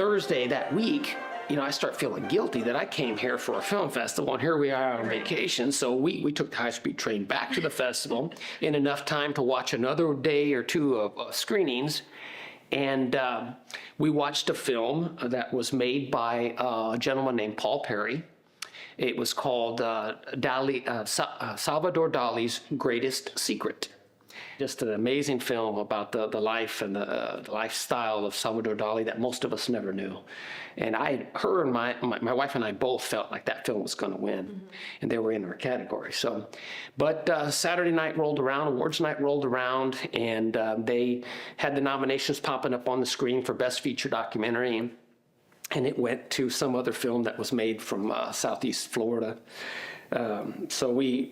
Thursday that week, I start feeling guilty that I came here for a film festival, and here we are on vacation. So we took the high-speed train back to the festival in enough time to watch another day or two of screenings. And we watched a film that was made by a gentleman named Paul Perry. It was called Salvador Dali's Greatest Secret. Just an amazing film about the life and the lifestyle of Salvador Dali that most of us never knew. And her and my wife and I both felt like that film was going to win, and they were in our category. But Saturday night rolled around, awards night rolled around, and they had the nominations popping up on the screen for Best Feature Documentary. And it went to some other film that was made from Southeast Florida. So I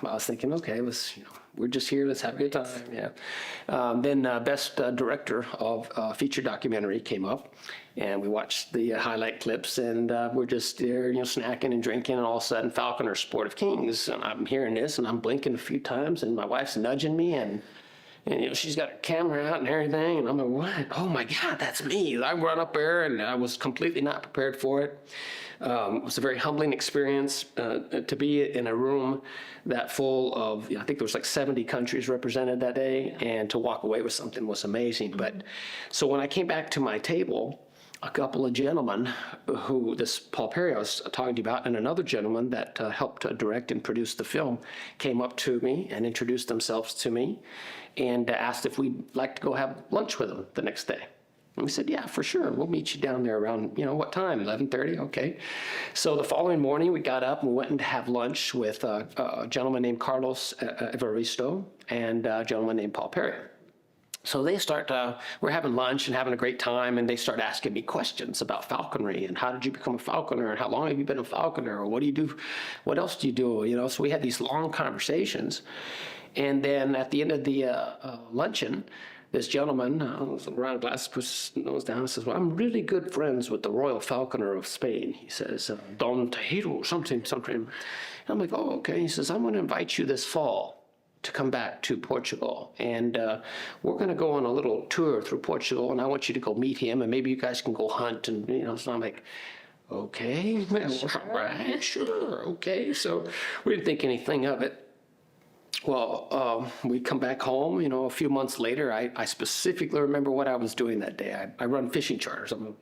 was thinking, okay, we're just here, let's have a good time, yeah. Then Best Director of Feature Documentary came up, and we watched the highlight clips, and we're just there, snacking and drinking, and all of a sudden, Falconer, Sport of Kings, and I'm hearing this, and I'm blinking a few times, and my wife's nudging me, and she's got her camera out and everything, and I'm like, what? Oh my God, that's me. I run up there, and I was completely not prepared for it. It was a very humbling experience to be in a room that full of, I think there was like 70 countries represented that day, and to walk away with something was amazing. But so when I came back to my table, a couple of gentlemen who, this Paul Perry I was talking to you about, and another gentleman that helped direct and produce the film, came up to me and introduced themselves to me and asked if we'd like to go have lunch with them the next day. And we said, yeah, for sure. We'll meet you down there around, what time? 11:30? Okay. So the following morning, we got up and we went in to have lunch with a gentleman named Carlos Evaristo and a gentleman named Paul Perry. So they start, we're having lunch and having a great time, and they start asking me questions about falconry and how did you become a falconer and how long have you been a falconer, or what do you do, what else do you do, So we had these long conversations. And then at the end of the luncheon, this gentleman, round glass, puts his nose down and says, well, I'm really good friends with the Royal Falconer of Spain. He says, Don Tejero, something. And I'm like, oh, okay. He says, I'm going to invite you this fall to come back to Portugal. And we're going to go on a little tour through Portugal, and I want you to go meet him, and maybe you guys can go hunt. And, so I'm like, okay, well, all right, sure, okay. So we didn't think anything of it. Well, we come back home, a few months later. I specifically remember what I was doing that day. I run fishing charters. I'm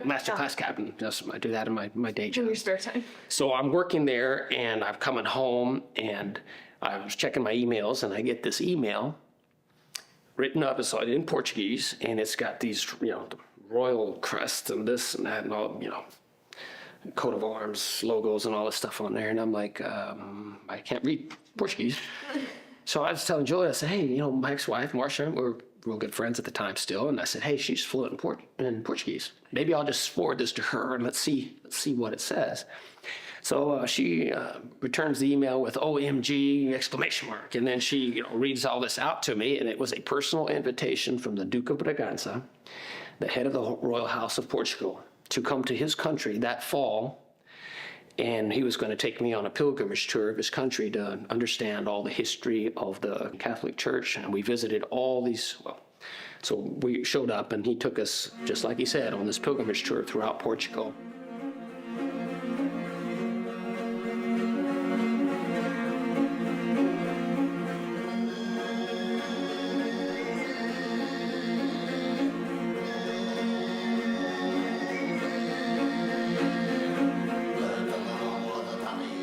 a master class captain. I do that in my day job. In your spare time. So I'm working there, and I'm coming home, and I was checking my emails, and I get this email written up in Portuguese, and it's got these, the royal crest and this and that and all, coat of arms, logos, and all this stuff on there. And I'm like, I can't read Portuguese. So I was telling Julia, I said, hey, my ex-wife, Marcia, we're real good friends at the time still. And I said, hey, she's fluent in Portuguese. Maybe I'll just forward this to her and let's see what it says. So she returns the email with OMG exclamation mark. And then she reads all this out to me. And it was a personal invitation from the Duke of Bragança, the head of the Royal House of Portugal, to come to his country that fall. And he was going to take me on a pilgrimage tour of his country to understand all the history of the Catholic Church. And we visited all these, so we showed up and he took us, just like he said, on this pilgrimage tour throughout Portugal.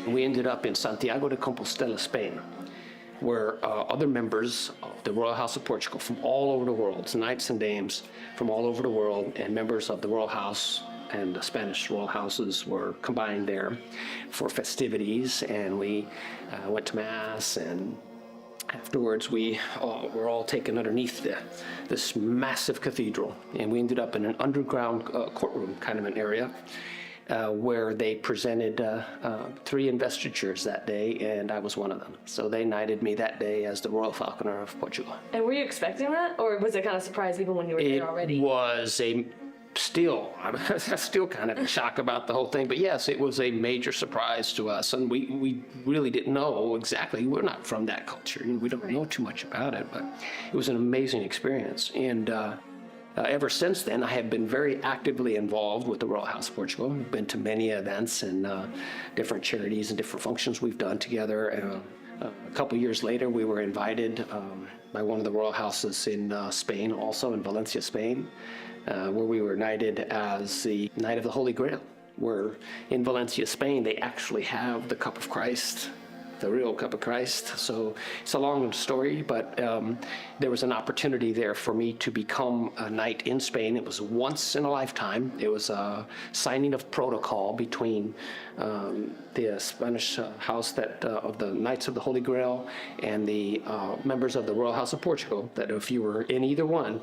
We ended up in Santiago de Compostela, Spain, where other members of the Royal House of Portugal from all over the world, knights and dames from all over the world, and members of the Royal House and the Spanish Royal Houses were combined there for festivities, and we went to Mass, and afterwards we were all taken underneath this massive cathedral, and we ended up in an underground courtroom kind of an area, where they presented 3 investitures that day, and I was one of them. So they knighted me that day as the Royal Falconer of Portugal. And were you expecting that, or was it kind of surprised even when you were there already? It was still kind of in shock about the whole thing, but yes, it was a major surprise to us, and we really didn't know exactly. We're not from that culture, and we don't know too much about it, but it was an amazing experience. And Ever since then, I have been very actively involved with the Royal House of Portugal. I've been to many events and different charities and different functions we've done together. A couple years later, we were invited by one of the royal houses in Spain, also in Valencia, Spain, where we were knighted as the Knight of the Holy Grail, where in Valencia, Spain, they actually have the Cup of Christ, the real Cup of Christ. So it's a long story, but there was an opportunity there for me to become a knight in Spain. It was once in a lifetime. It was a signing of protocol between the Spanish house of the Knights of the Holy Grail and the members of the Royal House of Portugal, that if you were in either one,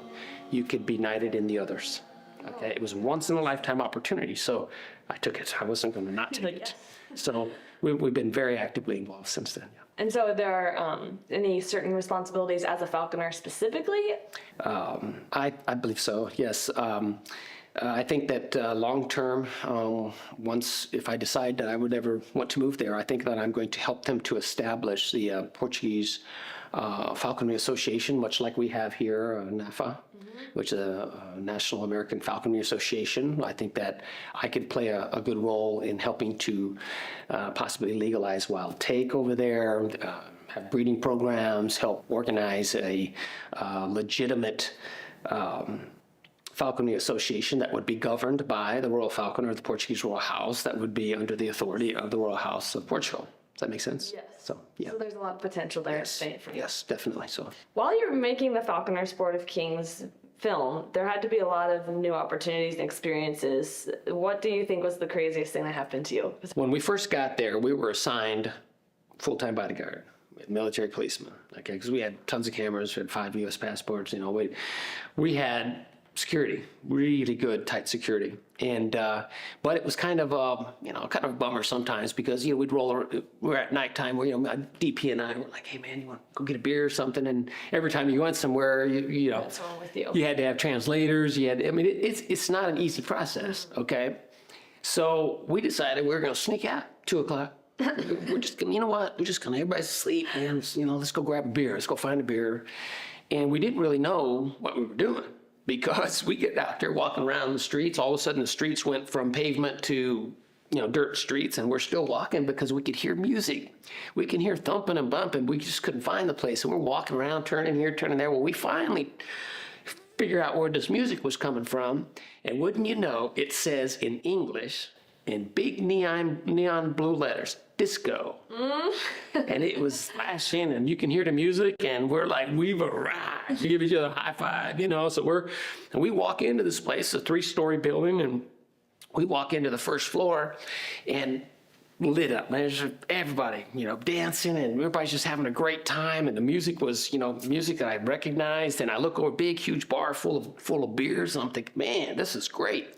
you could be knighted in the others. Okay, it was once in a lifetime opportunity, so I took it. I wasn't going to not take it. So we've been very actively involved since then. Yeah. And so there are any certain responsibilities as a falconer specifically? I believe so, yes. I think that long term, once if I decide that I would ever want to move there, I think that I'm going to help them to establish the Portuguese Falconry Association, much like we have here, NAFA, which is a National American Falconry Association. I think that I could play a good role in helping to possibly legalize wild take over there, have breeding programs, help organize a legitimate Falconry Association that would be governed by the Royal Falconer, the Portuguese Royal House, that would be under the authority of the Royal House of Portugal. Does that make sense? Yes. So, yeah. So there's a lot of potential there in Spain for you. Yes, definitely so. While you're making the Falconer Sport of Kings film, there had to be a lot of new opportunities and experiences. What do you think was the craziest thing that happened to you? When we first got there, we were assigned full-time bodyguard, military policeman, okay, because we had tons of cameras, we had 5 U.S. passports, we had security, really good, tight security. And, but it was kind of a bummer sometimes because, we'd we're at nighttime where, my DP and I were like, hey man, you want to go get a beer or something? And every time you went somewhere, What's wrong with you? You had to have translators. It's not an easy process, okay? So we decided we were going to sneak out 2:00. We're just, you know what? We're just going to, everybody's asleep and, let's go grab a beer. Let's go find a beer. And we didn't really know what we were doing, because we get out there walking around the streets. All of a sudden the streets went from pavement to, dirt streets, and we're still walking because we could hear music. We can hear thumping and bumping. We just couldn't find the place. And we're walking around, turning here, turning there. Well, we finally figure out where this music was coming from. And wouldn't you know, it says in English, in big neon blue letters, disco. And it was flashing, and you can hear the music, and we're like, we've arrived. We give each other a high five, So we walk into this place, a 3-story building, and we walk into the first floor, and lit up. There's everybody, dancing, and everybody's just having a great time. And the music was, music that I recognized. And I look over a big, huge bar full of beers, and I'm thinking, man, this is great.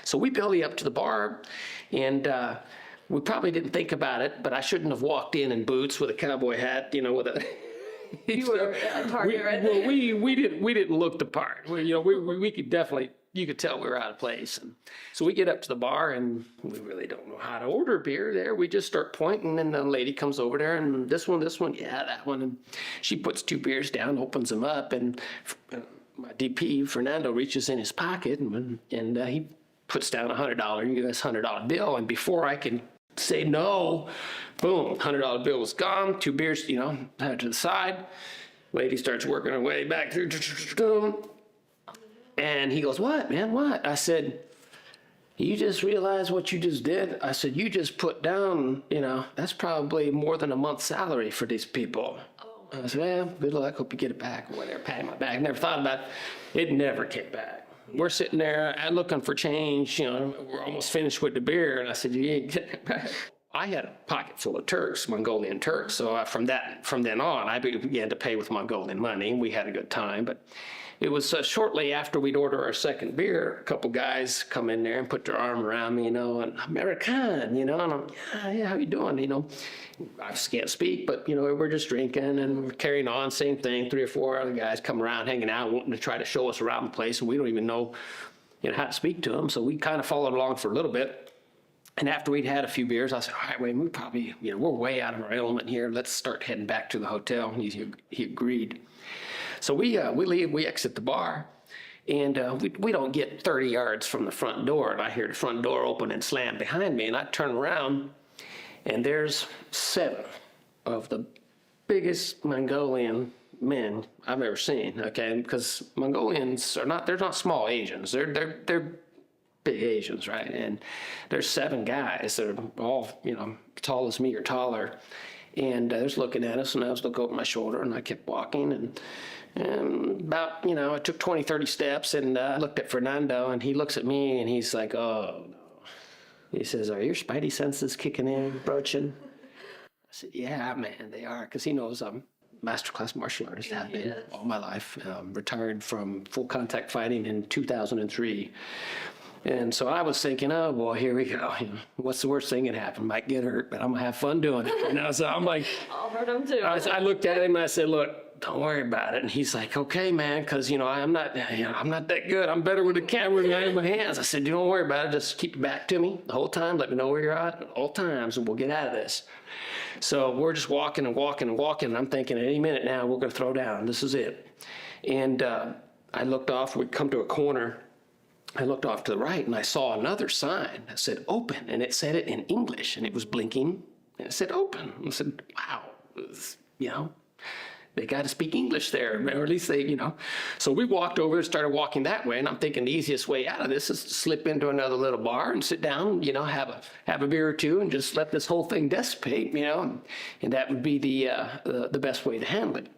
So we belly up to the bar, and we probably didn't think about it, but I shouldn't have walked in boots with a cowboy hat, with a. You were a target right there. Well, we didn't look the part. We could definitely. You could tell we were out of place. And so we get up to the bar, and we really don't know how to order beer there. We just start pointing, and the lady comes over there, and this one, yeah, that one. And she puts 2 beers down, opens them up, and my DP, Fernando, reaches in his pocket, and he puts down $100 U.S. $100 bill. And before I can say no, boom, $100 bill was gone. 2 beers, to the side. Lady starts working her way back through. And he goes, what, man, what? I said, you just realize what you just did? I said, you just put down, that's probably more than a month's salary for these people. I said, well, good luck, hope you get it back, or whatever, patting my back. Never thought about it. It never came back. We're sitting there looking for change, we're almost finished with the beer, and I said, you ain't getting it back. I had a pocket full of Turks, Mongolian Turks, so from then on, I began to pay with Mongolian money. We had a good time, but it was shortly after we'd order our second beer, a couple guys come in there and put their arm around me, and American, and I'm, yeah, how you doing, I can't speak, but, we're just drinking and we're carrying on, same thing. 3 or 4 other guys come around, hanging out, wanting to try to show us around the place, and we don't even know, how to speak to them. So we kind of followed along for a little bit. And after we'd had a few beers, I said, all right, wait, we probably, we're way out of our element here. Let's start heading back to the hotel. And he agreed. So we leave, we exit the bar, And we don't get 30 yards from the front door, and I hear the front door open and slam behind me, and I turn around, and there's 7 of the biggest Mongolian men I've ever seen, okay? Because Mongolians they're not small Asians. They're big Asians, right? And there's 7 guys that are all, tall as me or taller. And they're looking at us, and I was looking over my shoulder, and I kept walking, and about, I took 20, 30 steps, and looked at Fernando, and he looks at me, and he's like, oh, no. He says, are your spidey senses kicking in, Brochin? I said, yeah, man, they are, because he knows I'm masterclass martial artist, have been all my life, retired from full contact fighting in 2003. And so I was thinking, oh boy, here we go. What's the worst thing that happened? Might get hurt, but I'm gonna have fun doing it. So I'm like, I'll hurt him too. I looked at him and I said, look, don't worry about it. And he's like, okay, man, because I'm not that good. I'm better with the camera than I am with my hands. I said, don't worry about it. Just keep your back to me the whole time. Let me know where you're at at all times, and we'll get out of this. So we're just walking and walking and walking. And I'm thinking, at any minute now, we're gonna throw down. This is it. And I looked off. We'd come to a corner. I looked off to the right, and I saw another sign that said open, and it said it in English, and it was blinking, and it said open. I said, wow, they got to speak English there, or at least they. So we walked over and started walking that way, and I'm thinking the easiest way out of this is to slip into another little bar and sit down, have a beer or two, and just let this whole thing dissipate, and that would be the best way to handle it.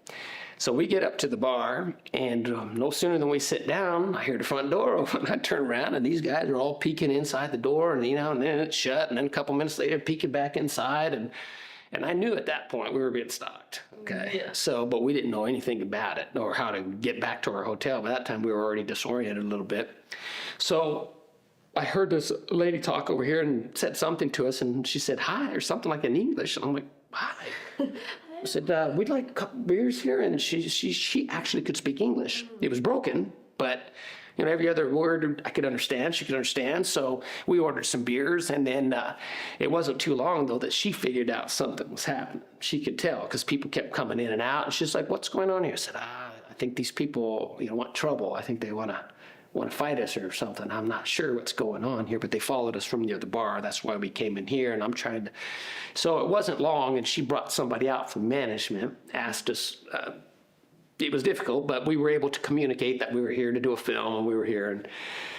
So we get up to the bar, and no sooner than we sit down, I hear the front door open. I turn around, and these guys are all peeking inside the door, and and then it's shut, and then a couple minutes later, peeking back inside, and I knew at that point we were being stalked. Okay, yeah. So, but we didn't know anything about it or how to get back to our hotel. By that time, we were already disoriented a little bit. So I heard this lady talk over here and said something to us, and she said hi or something like in English, and I'm like, hi. I said, we'd like a couple beers here, and she actually could speak English. It was broken, but every other word I could understand, she could understand. So we ordered some beers, and then it wasn't too long, though, that she figured out something was happening. She could tell, because people kept coming in and out, and she's like, what's going on here? I said, I think these people want trouble. I think they want to fight us or something. I'm not sure what's going on here, but they followed us from near the bar. That's why we came in here, and I'm trying to. So it wasn't long, and she brought somebody out from management, asked us. It was difficult, but we were able to communicate that we were here to do a film, and we were here,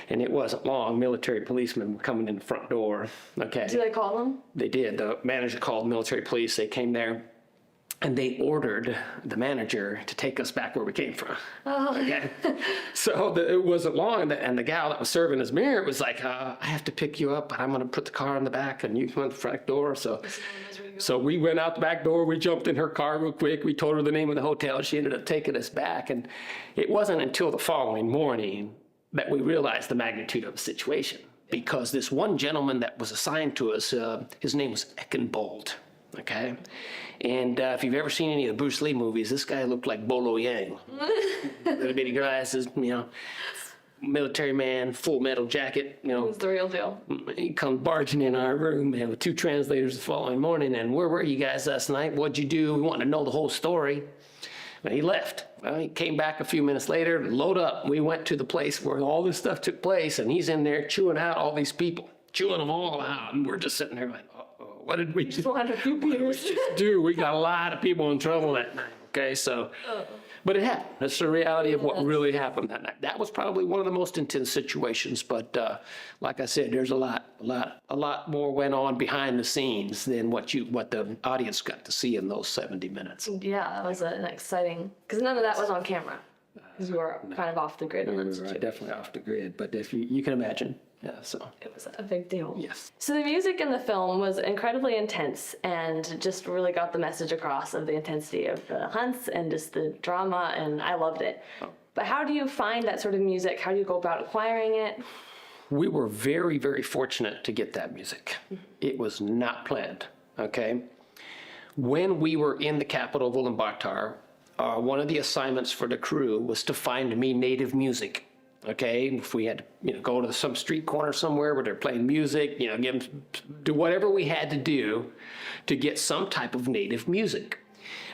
and it wasn't long. Military policemen were coming in the front door. Okay. Did they call them? They did. The manager called military police. They came there. And they ordered the manager to take us back where we came from. Oh. Okay. So it wasn't long, and the gal that was serving us beer was like, I have to pick you up, but I'm going to put the car in the back, and you come in the front door. So we went out the back door. We jumped in her car real quick. We told her the name of the hotel. She ended up taking us back. And it wasn't until the following morning that we realized the magnitude of the situation, because this one gentleman that was assigned to us, his name was Eckenbold. Okay, and if you've ever seen any of the Bruce Lee movies, this guy looked like Bolo Yang. Little bitty glasses, military man, full metal jacket. It's the real deal. He comes barging in our room, with 2 translators the following morning. And where were you guys last night? What'd you do? We wanted to know the whole story. And he left. Well, he came back a few minutes later, load up. We went to the place where all this stuff took place, and he's in there chewing out all these people, chewing them all out, and we're just sitting there like, what did we just do? We got a lot of people in trouble that night. Okay, so, but it happened. That's the reality of what really happened that night. That was probably one of the most intense situations. But like I said, there's a lot more went on behind the scenes than what the audience got to see in those 70 minutes. Yeah, that was an exciting, because none of that was on camera. Because you were kind of off the grid. We were definitely off the grid. But if you can imagine. Yeah, so. It was a big deal. Yes. So the music in the film was incredibly intense and just really got the message across of the intensity of the hunts and just the drama, and I loved it. Oh. But how do you find that sort of music? How do you go about acquiring it? We were very, very fortunate to get that music. Mm-hmm. It was not planned, okay? When we were in the capital of Ulaanbaatar, one of the assignments for the crew was to find me native music. Okay, if we had to, go to some street corner somewhere where they're playing music, do whatever we had to do to get some type of native music,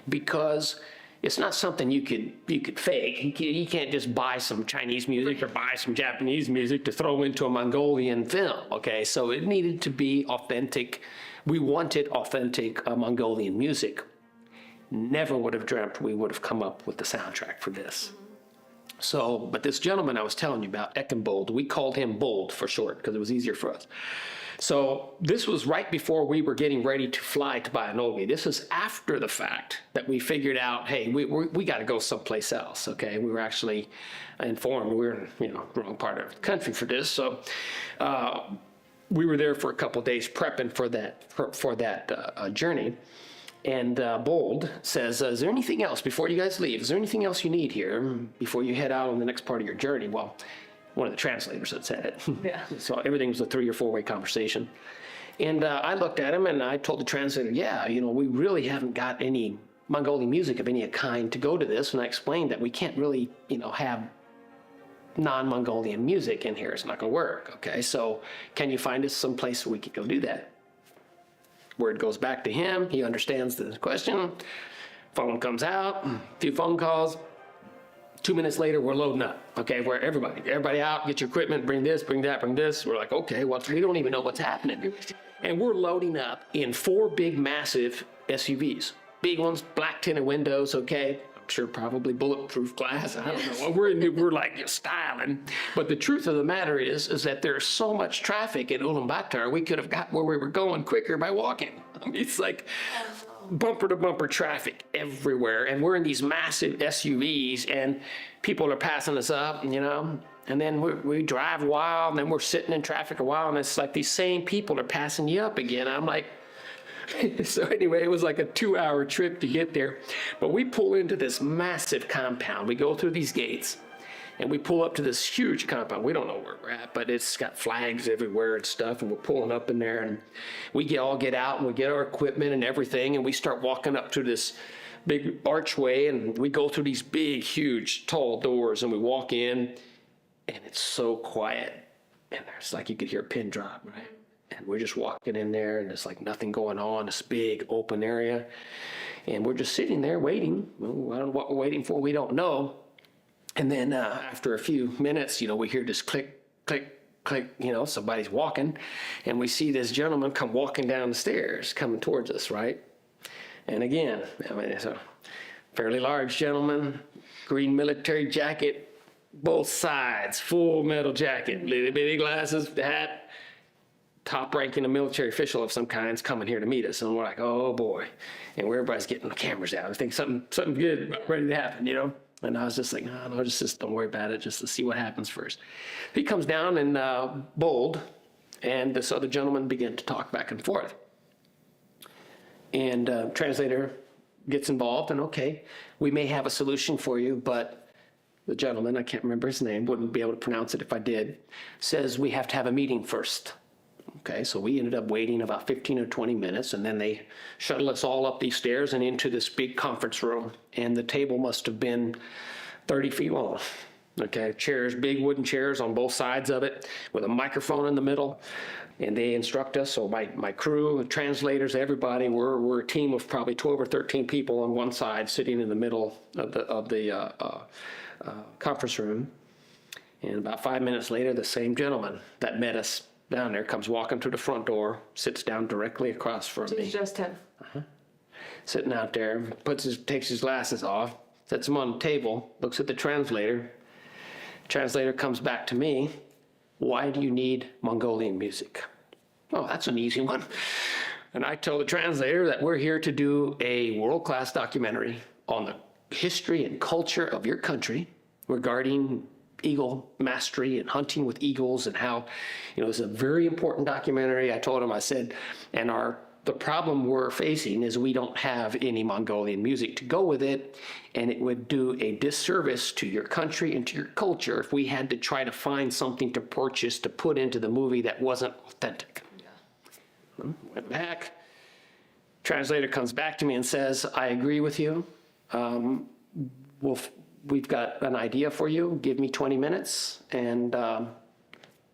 because it's not something you could fake. You can't just buy some Chinese music or buy some Japanese music to throw into a Mongolian film, okay? So it needed to be authentic. We wanted authentic Mongolian music. Never would have dreamt we would have come up with the soundtrack for this. So, but this gentleman I was telling you about, Eckenbold, we called him Bold for short because it was easier for us. So this was right before we were getting ready to fly to Bayanogi. This is after the fact that we figured out, hey, we got to go someplace else, okay? We were actually informed we were in, the wrong part of the country for this. So we were there for a couple of days prepping for that journey. And Bold says, is there anything else before you guys leave? Is there anything else you need here before you head out on the next part of your journey? Well, one of the translators had said it. Yeah. So everything was a 3 or 4 way conversation. And I looked at him and I told the translator, yeah, we really haven't got any Mongolian music of any kind to go to this. And I explained that we can't really, have non-Mongolian music in here. It's not going to work. Okay, so can you find us some place where we could go do that? Word goes back to him. He understands the question. Phone comes out, a few phone calls. 2 minutes later, we're loading up. Okay, where everybody out, get your equipment, bring this, bring that, bring this. We're like, okay, well, we don't even know what's happening. And we're loading up in 4 big, massive SUVs. Big ones, black tinted windows, okay. I'm sure probably bulletproof glass. I don't know. We're like styling. But the truth of the matter is that there's so much traffic in Ulaanbaatar, we could have got where we were going quicker by walking. I mean, it's like bumper to bumper traffic everywhere. And we're in these massive SUVs and people are passing us up, and then we drive a while and then we're sitting in traffic a while and it's like these same people are passing you up again. I'm like, so anyway, it was like a 2-hour trip to get there. But we pull into this massive compound. We go through these gates and we pull up to this huge compound. We don't know where we're at, but it's got flags everywhere and stuff. And we're pulling up in there and we all get out and we get our equipment and everything. And we start walking up to this big archway and we go through these big, huge, tall doors and we walk in and it's so quiet. And there's like, you could hear a pin drop, right? And we're just walking in there and there's like nothing going on, this big open area. And we're just sitting there waiting. Well, I don't know what we're waiting for. We don't know. And then after a few minutes, we hear this click, click, click, somebody's walking. And we see this gentleman come walking down the stairs, coming towards us, right? And again, it's a fairly large gentleman, green military jacket, both sides, full metal jacket, little bitty glasses, hat. Top-ranking a military official of some kind is coming here to meet us, and we're like, oh boy, and everybody's getting the cameras out. I think something good ready to happen, And I was just like, no, just don't worry about it, just to see what happens first. He comes down and Bold, and this other gentleman begin to talk back and forth, and translator gets involved, and okay, we may have a solution for you, but the gentleman, I can't remember his name, wouldn't be able to pronounce it if I did, says we have to have a meeting first. Okay, so we ended up waiting about 15 or 20 minutes, and then they shuttle us all up these stairs and into this big conference room. And the table must have been 30 feet long. Okay, chairs, big wooden chairs on both sides of it with a microphone in the middle. And they instruct us, so my crew, translators, everybody, we're a team of probably 12 or 13 people on one side sitting in the middle of the conference room. And about 5 minutes later, the same gentleman that met us down there comes walking through the front door, sits down directly across from me. It's just him. Sitting out there, takes his glasses off, sets them on the table, looks at the translator. Translator comes back to me. Why do you need Mongolian music? Oh, that's an easy one. And I tell the translator that we're here to do a world-class documentary on the history and culture of your country regarding eagle mastery and hunting with eagles and how, it's a very important documentary. I told him, I said, and the problem we're facing is we don't have any Mongolian music to go with it, and it would do a disservice to your country and to your culture if we had to try to find something to purchase to put into the movie that wasn't authentic. Yeah. Went back. Translator comes back to me and says, I agree with you. We've got an idea for you. Give me 20 minutes and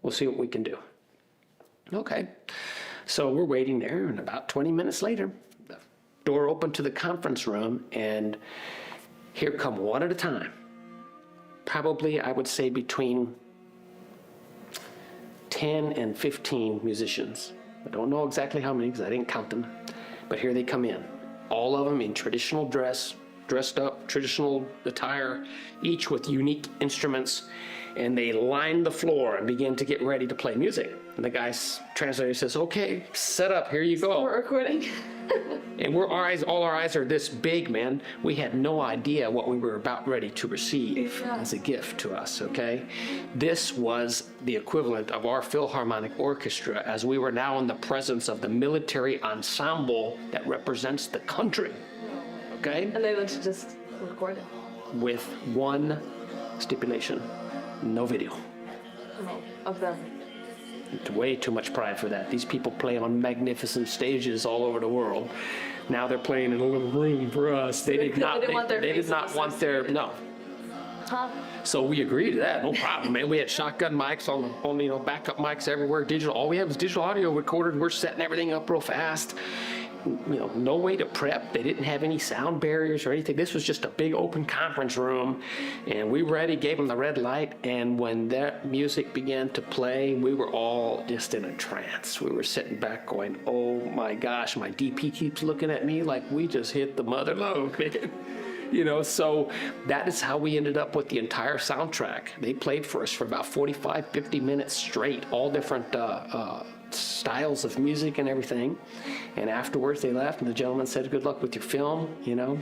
we'll see what we can do. Okay. So we're waiting there, and about 20 minutes later, the door opened to the conference room, and Here come one at a time. Probably, I would say, between 10 and 15 musicians. I don't know exactly how many because I didn't count them. But here they come in. All of them in traditional dressed up, traditional attire, each with unique instruments. And they line the floor and begin to get ready to play music. And the guy's translator says, okay, set up, here you go. We're recording. And all our eyes are this big, man. We had no idea what we were about ready to receive as a gift to us, okay? This was the equivalent of our Philharmonic Orchestra, as we were now in the presence of the military ensemble that represents the country, okay? And they went to just record it. With one stipulation, no video. Of them. Way too much pride for that. These people play on magnificent stages all over the world. Now they're playing in a little room for us. They did not want their no. Huh? So we agreed to that, no problem, man. We had shotgun mics on backup mics everywhere, digital. All we had was digital audio recorded. We're setting everything up real fast. No way to prep. They didn't have any sound barriers or anything. This was just a big open conference room, and we ready, gave them the red light, and when that music began to play, we were all just in a trance. We were sitting back going, oh my gosh, my DP keeps looking at me like we just hit the mother lode, man. So that is how we ended up with the entire soundtrack. They played for us for about 45, 50 minutes straight, all different styles of music and everything. And afterwards they left, and the gentleman said, good luck with your film,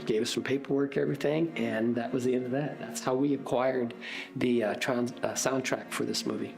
gave us some paperwork, everything, and that was the end of that. That's how we acquired the soundtrack for this movie.